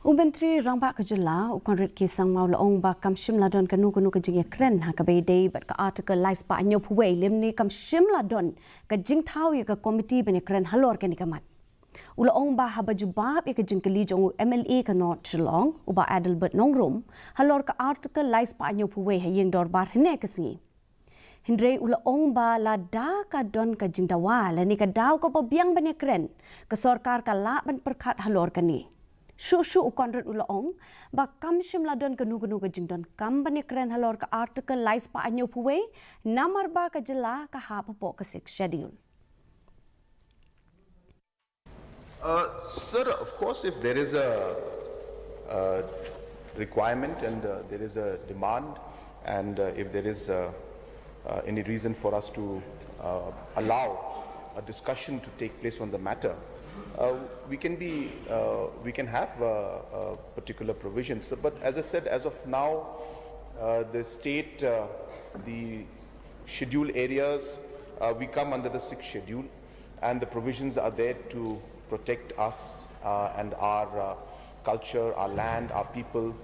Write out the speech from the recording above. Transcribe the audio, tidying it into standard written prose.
Menteri Rambak Kejela ukonrit kisang mau laong ba kamshim ladon kanu ke Iakren ha ka day but ka article lais pa anyo puwe lim ni kamshim ladon ka Jingdawa ka komiti ben Iakren Halor ke ni kamat. Ulaong ba haba jubab ka jingkeli jong MLA ka not Shillong uba Adelbert Nongrum Halor ka article lais pa anyo puwe ha yeng dor bar hne kasi. Hindre ulaong ba Lada ka don ka Jingdawa la ni ka daw ka pabiang ben Iakren ka Sorkar ka la ban perkat Halor ka ni. Shushu ukonrat ulaong ba kamshim ladon kanu ka jingdon kambani kren Halor ka article lais pa anyo puwe namar ba ka jela ka hapapo ka six schedule. Sir, of course, if there is a requirement and there is a demand and if there is any reason for us to allow a discussion to take place on the matter, we can have particular provisions. But as I said, as of now, the state, the schedule areas, we come under the 6th schedule, and the provisions are there to protect us and our culture, our land, our people